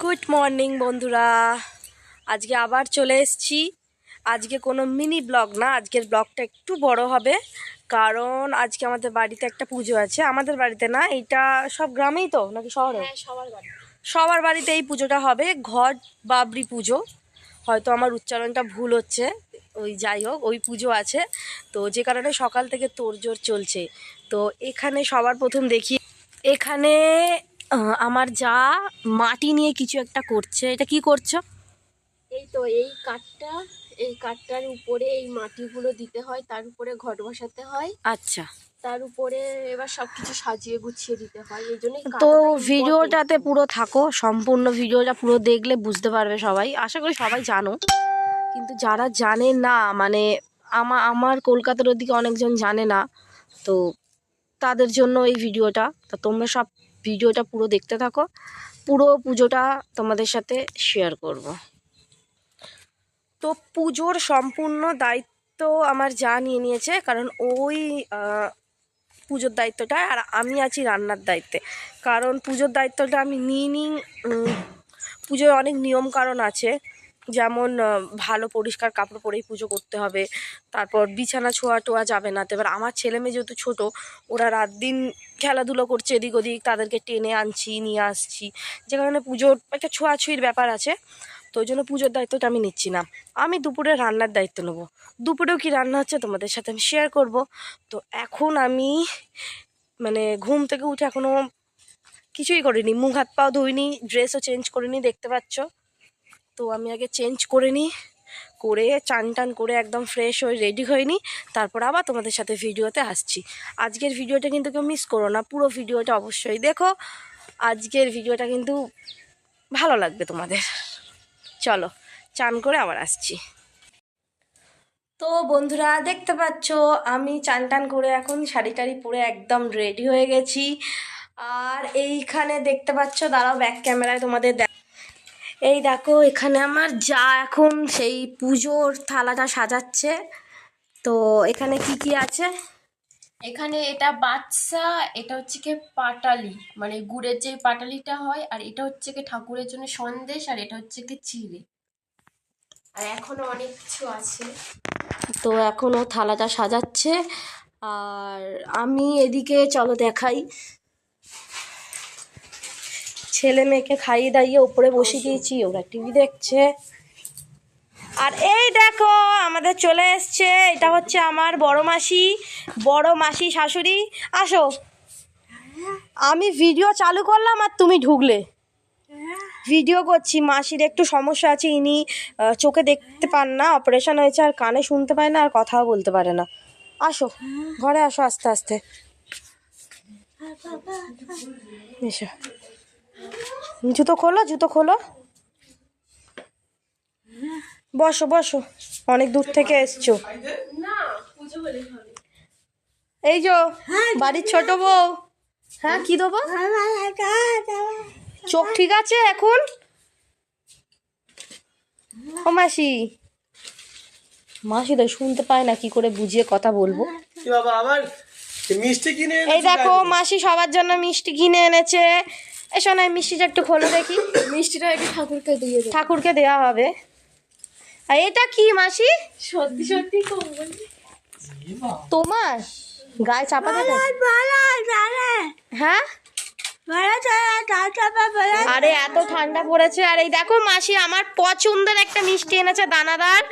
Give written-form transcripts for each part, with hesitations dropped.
Good morning বন্ধুরা, আজকে আবার চলে এসেছি। আজকে কোনো মিনি ব্লগ না, আজকের ব্লগটা একটু বড় হবে, কারণ আজকে আমাদের বাড়িতে একটা পুজো আছে। আমাদের বাড়িতে না, এটা সব গ্রামেই তো নাকি শহরে? সবার বাড়িতে এই পুজোটা হবে, ঘট বাবরি পুজো। হয়তো আমার উচ্চারণটা ভুল হচ্ছে, ওই যাই হোক, ওই পুজো আছে। তো যে কারণে সকাল থেকে তোড়জোড় চলছে। তো এখানে সবার প্রথম দেখি, এখানে আমার যা মাটি নিয়ে কিছু একটা করছে। এটা কি করছো? এই তো এই কাঠটার উপরে এই মাটিগুলো দিতে হয়, তার উপরে ঘট বসাতে হয়, আচ্ছা, তার উপরে এবার সবকিছু সাজিয়ে গুছিয়ে দিতে হয়। এই জন্যই তো ভিডিওটাতে পুরো থাকো, সম্পূর্ণ ভিডিওটা পুরো দেখলে বুঝতে পারবে সবাই। আশা করি সবাই জানো, কিন্তু যারা জানে না, মানে আমার কলকাতার ওদিকে অনেকজন জানে না, তো তাদের জন্য এই ভিডিওটা। তো তোমরা সব ভিডিওটা পুরো দেখতে থাকো, পুরো পুজোটা তোমাদের সাথে শেয়ার করব। তো পুজোর সম্পূর্ণ দায়িত্ব আমার যা নিয়ে নিয়েছে, কারণ ওই পুজোর দায়িত্বটা, আর আমি আছি রান্নার দায়িত্বে। কারণ পুজোর দায়িত্বটা আমি নিই নি। পুজোয় অনেক নিয়ম কারণ আছে, যেমন ভালো পরিষ্কার কাপড় পরেই পুজো করতে হবে, তারপর বিছানা ছোঁয়া টোয়া যাবে না। তো এবার আমার ছেলে মেয়ে যেহেতু ছোটো, ওরা রাত দিন খেলাধুলো করছে এদিক ওদিক, তাদেরকে টেনে আনছি নিয়ে আসছি, যে কারণে পুজোর একটা ছোঁয়াছুঁয়ির ব্যাপার আছে। তো ওই জন্য পুজোর দায়িত্বটা আমি নিচ্ছি না, আমি দুপুরে রান্নার দায়িত্ব নেবো। দুপুরেও কি রান্না হচ্ছে তোমাদের সাথে আমি শেয়ার করব। তো এখন আমি মানে ঘুম থেকে উঠে এখনও কিছুই করিনি, মুখ হাত পাও ধুইনি, ড্রেসও চেঞ্জ করিনি, দেখতে পাচ্ছ। তো আমি আগে চেঞ্জ করে নিই, করে চান টান করে একদম ফ্রেশ হয়ে রেডি হয়ে নিই, তারপর আবার তোমাদের সাথে ভিডিওতে আসছি। আজকের ভিডিওটা কিন্তু কেউ মিস করো না, পুরো ভিডিওটা অবশ্যই দেখো। আজকের ভিডিওটা কিন্তু ভালো লাগবে তোমাদের। চলো চান করে আবার আসছি। তো বন্ধুরা দেখতে পাচ্ছ, আমি চান টান করে এখন শাড়ি টাড়ি পরে একদম রেডি হয়ে গেছি। আর এইখানে দেখতে পাচ্ছ, দাঁড়াও ব্যাক ক্যামেরায় তোমাদের এই দেখো, এখানে আমার যা এখন সেই পুজোর থালাটা সাজাচ্ছে। তো এখানে কি কি আছে? এখানে এটা বাদশা, এটা হচ্ছে কি পাটালি, মানে গুড়ের যে পাটালিটা হয়, আর এটা হচ্ছে কি ঠাকুরের জন্য সন্দেশ, আর এটা হচ্ছে কি চিড়ে, আর এখনো অনেক কিছু আছে। তো এখনও থালাটা সাজাচ্ছে, আর আমি এদিকে চলো দেখাই, ছেলে মেয়েকে খাইয়ে দাইয়ে ওপরে বসিয়ে দিয়েছি, ওরা টিভি দেখছে। আর এই দেখো আমাদের চলে এসছে, এটা হচ্ছে আমার বড় মাসি শাশুড়ি। আসো, আমি ভিডিও চালু করলাম আর তুমি ঢুকলে। ভিডিও করছি, মাসির একটু সমস্যা আছে, ইনি চোখে দেখতে পান না, অপারেশন হয়েছে, আর কানে শুনতে পায় না, আর কথাও বলতে পারে না। আসো ঘরে আসো, আস্তে আস্তে এসো। জুতো খোলো, বসো বসো, অনেক দূর থেকে এসছো। এই যো বাড়ির ছোট বউ। হ্যাঁ কি দেবো? চোখ ঠিক আছে এখন? ও মাসি তো শুনতে পায় না, কি করে বুঝিয়ে কথা বলবো। এই দেখো মাসি সবার জন্য মিষ্টি কিনে এনেছে। এসো না, মিষ্টিটা একটু খোলো দেখি। মিষ্টিটা একটু ঠাকুরকে দেওয়া হবে। আর এটা কি মাসি? সত্যি সত্যি তোমার গায়ে চাপা দেবে? হ্যাঁ, আরে এত ঠান্ডা পড়েছে। আর এই দেখো মাসি আমার পছন্দের একটা মিষ্টি এনেছে, দানাদার,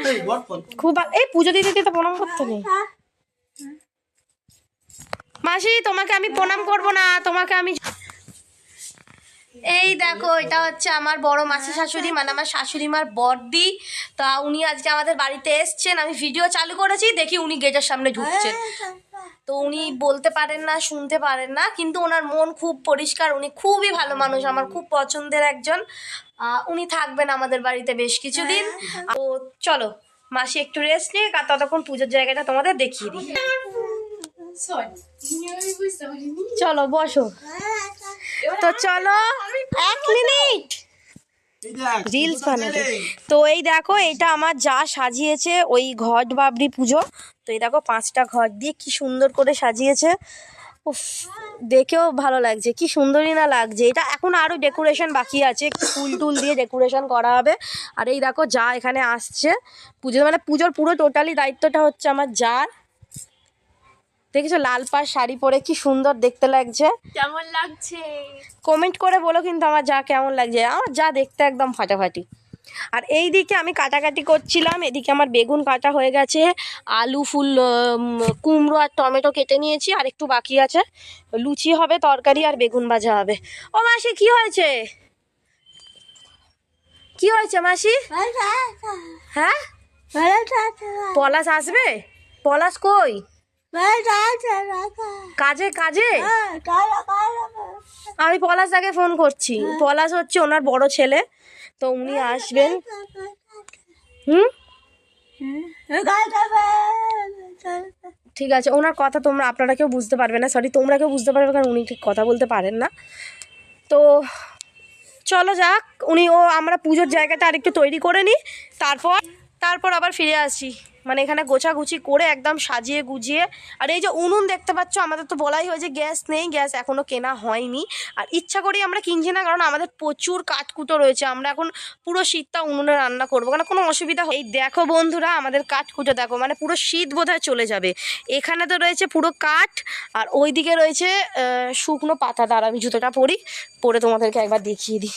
খুব এই পুজো দিতে দিতে প্রণাম করতে নেই। মাসি তোমাকে আমি প্রণাম করব না, তোমাকে আমি। এই দেখো, এটা হচ্ছে আমার বড় মাসি শাশুড়ি, মানে আমার শাশুড়ি মার বড়দি। তা উনি আজকে আমাদের বাড়িতে এসছেন, আমি ভিডিও চালু করেছি, দেখি উনি গেটের সামনে ঢুকছেন। তো উনি বলতে পারেন না, শুনতে পারেন না, কিন্তু ওনার মন খুব পরিষ্কার, উনি খুবই ভালো মানুষ, আমার খুব পছন্দের একজন। উনি থাকবেন আমাদের বাড়িতে বেশ কিছুদিন। তো চলো মাসি একটু রেস্ট নিয়ে, আর ততক্ষণ পুজোর জায়গাটা তোমাদের দেখিয়ে দিই। চলো বসো। তো চলো 1 মিনিট রিলস বানাবে। তো এই দেখো, এটা আমার যা সাজিয়েছে ওই ঘট বাবরি পুজো। তো এই দেখো 5টা ঘট দিয়ে কি সুন্দর করে সাজিয়েছে। উফ, দেখেও ভালো লাগছে, কি সুন্দরই না লাগছে। এটা এখন আরো ডেকোরেশন বাকি আছে, একটু ফুল টুল দিয়ে ডেকোরেশন করা হবে। আর এই দেখো যা এখানে আসছে পুজো, মানে পুজোর পুরো টোটালি দায়িত্বটা হচ্ছে আমার যার। দেখেছো লাল পাড় শাড়ি পরে কি সুন্দর দেখতে লাগছে। কেমন লাগছে কমেন্ট করে বলো কিন্তু আমার যা কেমন লাগছে। আমার যা দেখতে একদম ফাটাফাটি। আর এই দিকে আমি কাটাকাটি করছিলাম, এদিকে আমার বেগুন কাটা হয়ে গেছে, আলু ফুল কুমড়ো আর টমেটো কেটে নিয়েছি, আর একটু বাকি আছে। লুচি হবে, তরকারি আর বেগুন ভাজা হবে। ও মাসি কি হয়েছে, কি হয়েছে মাসি? হ্যাঁ পলাশ আসবে? পলাশ কই? কাজে কাজে আমি পলাশদাকে ফোন করছি। পলাশ হচ্ছে ওনার বড় ছেলে, তো উনি আসবেন। হুম, ঠিক আছে। ওনার কথা আপনারা কেউ বুঝতে পারবে না, সরি তোমরা কেউ বুঝতে পারবে, কারণ উনি ঠিক কথা বলতে পারেন না। তো চলো যাক, আমরা পুজোর জায়গাটা আরেকটু তৈরি করে নিই, তারপর আবার ফিরে আসি। মানে এখানে গোছাগুছি করে একদম সাজিয়ে গুজিয়ে। আর এই যে উনুন দেখতে পাচ্ছ, আমাদের তো বলাই হয়েছে গ্যাস নেই, গ্যাস এখনও কেনা হয়নি। আর ইচ্ছা করেই আমরা কিনছি না, কারণ আমাদের প্রচুর কাঠকুটো রয়েছে। আমরা এখন পুরো শীতটা উনুনে রান্না করবো, কারণ কোনো অসুবিধা এই দেখো বন্ধুরা আমাদের কাঠকুটো দেখো, মানে পুরো শীত বোধহয় চলে যাবে। এখানে তো রয়েছে পুরো কাঠ, আর ওই দিকে রয়েছে শুকনো পাতা। দ্বারা আমি জুতোটা পরে তোমাদেরকে একবার দেখিয়ে দিই।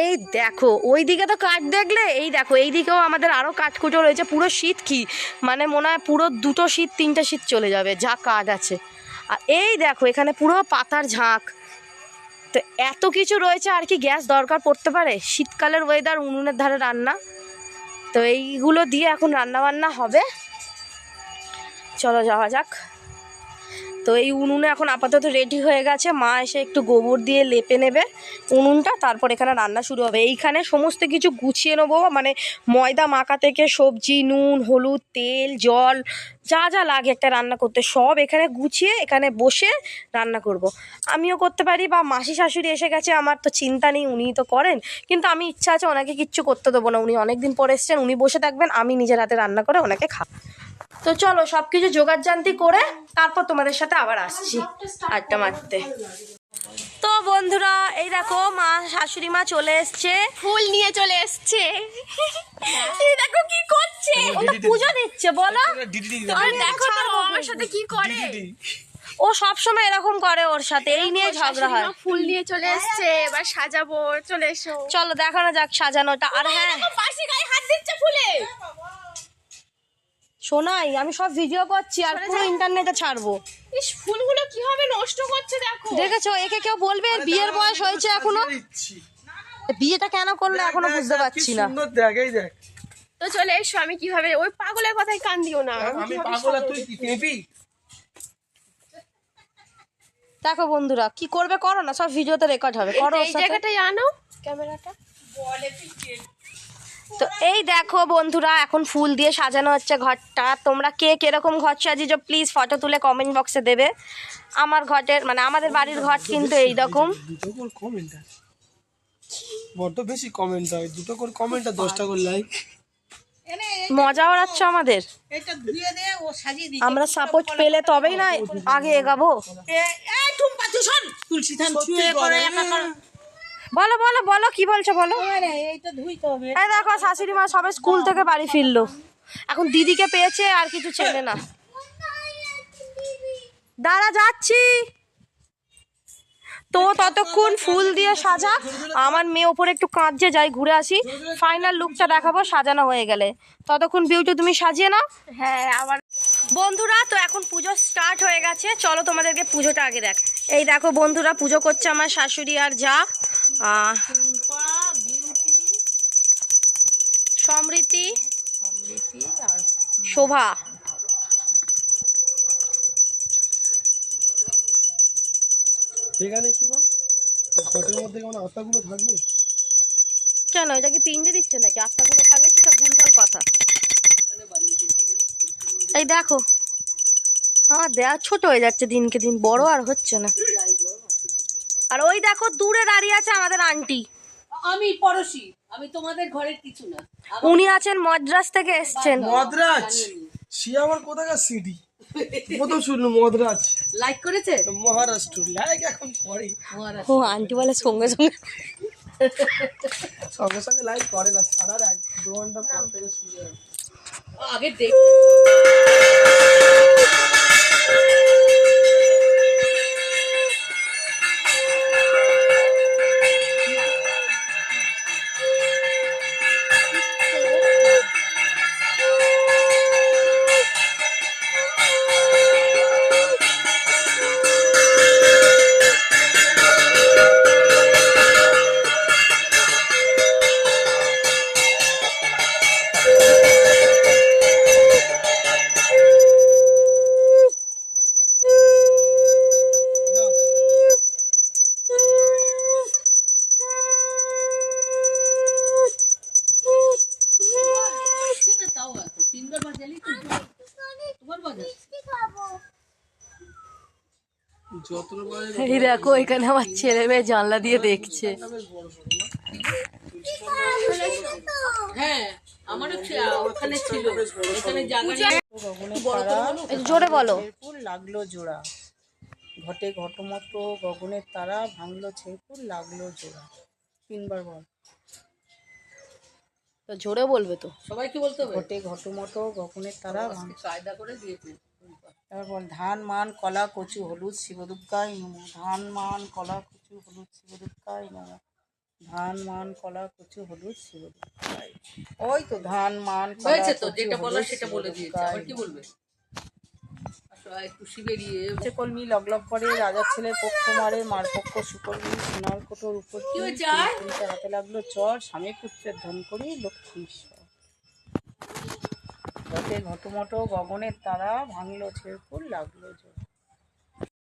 এই দেখো ওই দিকে তো কাঠ দেখলে, এই দেখো এই দিকেও আমাদের আরো কাঠকুটো রয়েছে। পুরো শীত কি মানে মনে হয় পুরো 2টো শীত 3টে শীত চলে যাবে, যা কাঠ আছে। আর এই দেখো এখানে পুরো পাতার ঝাঁক। তো এত কিছু রয়েছে, আর কি গ্যাস দরকার পড়তে পারে? শীতকালের ওয়েদার, উনুনের ধারে রান্না, তো এইগুলো দিয়ে এখন রান্না বান্না হবে। চলো যাওয়া যাক। তো এই উনুনে এখন আপাতত রেডি হয়ে গেছে, মা এসে একটু গোবর দিয়ে লেপে নেবে উনুনটা, তারপর এখানে রান্না শুরু হবে। এইখানে সমস্ত কিছু গুছিয়ে নেবো, মানে ময়দা মাখা থেকে সবজি, নুন, হলুদ, তেল, জল, যা যা লাগে একটা রান্না করতে, সব এখানে গুছিয়ে এখানে বসে রান্না করব। আমিও করতে পারি, বা মাসি শাশুড়ি এসে গেছে, আমার তো চিন্তা নেই, উনিই তো করেন। কিন্তু আমি ইচ্ছা আছে ওনাকে কিচ্ছু করতে দেবো না, উনি অনেকদিন পরে এসছেন, উনি বসে থাকবেন, আমি নিজের হাতে রান্না করে ওনাকে খাবো। তো চলো সবকিছু জোগাড়জান্তি করে তারপর তোমাদের সাথে আবার আসছি আড্ডা মারতে। তো বন্ধুরা এই দেখো মা শাশুড়ি মা চলে এসছে, ফুল নিয়ে চলে এসছে। এই দেখো কি করছে, ও তো পুজো দিচ্ছে বলো। আর দেখো তো আমার সাথে কি করে, ও সব সময় এরকম করে, ওর সাথে এই নিয়ে ঝগড়া হয়। ফুল নিয়ে চলে এসছে, এবার সাজাবো, চলে এসো। চলো দেখানো যাক সাজানোটা। আর হ্যাঁ পাশে গায়ে হাত দিচ্ছে ফুলে। শোনাই, আমি সব ভিডিও করছি আর পুরো ইন্টারনেটে ছাড়বো। ইস ফুলগুলো কিভাবে নষ্ট করছে দেখো। দেখেছো, একে কেউ বলবে বিয়ের বয়স হয়েছে এখনো, বিয়েটা কেন করলো এখনো বুঝতে পারছি না। তো চলে এসো, আমি কিভাবে ওই পাগলের কথাই কান দিও না। আমি পাগল আর তুই টেপি। দেখো বন্ধুরা কি করবে করো না, সব ভিডিওতে রেকর্ড হবে, করো ওর এই সাথে। জায়গাটাই আনো ক্যামেরাটা। তো এই দেখো বন্ধুরা এখন ফুল দিয়ে সাজানো হচ্ছে ঘরটা। তোমরা কে কিরকম ঘর সাজিয়েছো প্লিজ ফটো তুলে কমেন্ট বক্সে দেবে। আমার ঘরের মানে আমাদের বাড়ির ঘর কিন্তু এইরকম। দুটো করে কমেন্ট আছে, বড্ড বেশি কমেন্ট হয়। দুটো করে কমেন্ট আর 10টা করে লাইক। মজা ওড়াচ্ছ আমাদের, আমরা সাপোর্ট পেলে তবেই না আগে এগাবো। বলো বলো বলো কি বলছো বলো। এই দেখো শাশুড়ি মা সবে স্কুল থেকে বাড়ি ফিরলো, এখন দিদিকে পেয়েছে আর কিছু ছেলে না। দাঁড়া যাচ্ছি। তো ততক্ষণ ফুল দিয়ে সাজা, আমার মেয়ে ওপরে একটু কাঁদছে, যাই ঘুরে আসি, ফাইনাল লুকটা দেখাবো সাজানো হয়ে গেলে। ততক্ষণ বিউটি তুমি সাজিয়ে নাও। হ্যাঁ আবার বন্ধুরা তো এখন পুজো স্টার্ট হয়ে গেছে, চলো তোমাদেরকে পুজোটা আগে দেখ। এই দেখো বন্ধুরা পুজো করছে আমার শাশুড়ি আর যা, সমৃদ্ধি, শোভা। এখানে কি না ঘটের মধ্যে কেমন আত্মাগুলো থাকবে? কেন এটা কি পিঞ্জে দিচ্ছে নাকি? আত্মাগুলো থাকবে কি, তা ভুলভাল কথা। এই দেখো আমার দেয়া ছোট হয়ে যাচ্ছে দিনকে দিন, বড় আর হচ্ছে না। আর ওই দেখো দূরে দাঁড়িয়ে আছে আমাদের আন্টি, আমি পড়শি, আমি তোমাদের ঘরের কিছু না। উনি আছেন মাদ্রাজ থেকে এসছেন। মদ্রাজ সে আমার কোথাকার সিডি প্রথম শুনলো মদ্রাজ লাইক করেছে মহারাষ্ট্র লাইক এখন করে ও আন্টি বলে সঙ্গে সঙ্গে সঙ্গে সঙ্গে লাইক করে না, ছাড়ার 1-2 ঘন্টা পর থেকে শুরু হয়। আগে দেখ। তাও এত 3বার বাজালি তো তোমার বাজা। যতবার এই দেখো এখানে আমার ছেলে মেয়ে জানলা দিয়ে দেখছে। হ্যাঁ আমারও ওখানে ছিল, ওখানে জায়গা একটু জোরে বলো। ছেরপুর লাগলো জোড়া, ঘটে ঘটমট গগনের তারা, ভাঙলো ছেরপুর লাগলো জোড়া। 3বার বল। তো জোরে বলবে তো। সবাই কি বলতে হবে? ঘটে ঘটমট গগনের তারা, কায়দা করে দিয়েছে। তারপর ধান মান কলা কচু হলুদ শিবদুর্গায় নমো, ধান মান কলা কচু হলুদ শিবদুর্গায় নমো, ধান মান কলা কচু হলুদ শিবদুর্গায়। ওই তো ধান মান কলা হয়েছে তো, কচু যেটা বলার হলুদ সেটা বলে দিয়েছে, শিবদুর্গায় আবার কি বলবে? আসো একটু শিবেরিয়ে হচ্ছে কলমি লগলগ করে, রাজার ছেলে পক্ষ মারে, মার পক্ষ শুকরবি, সোনার কোটোর উপর কি হয়েছে? হাতে লাগলো চর, স্বামী পুত্রের ধন করি লক্ষ্মীশ্বর। ঘটে ঘটমট গগনের তারা, ভাঙলো ছেরপুর লাগলো জোড়া।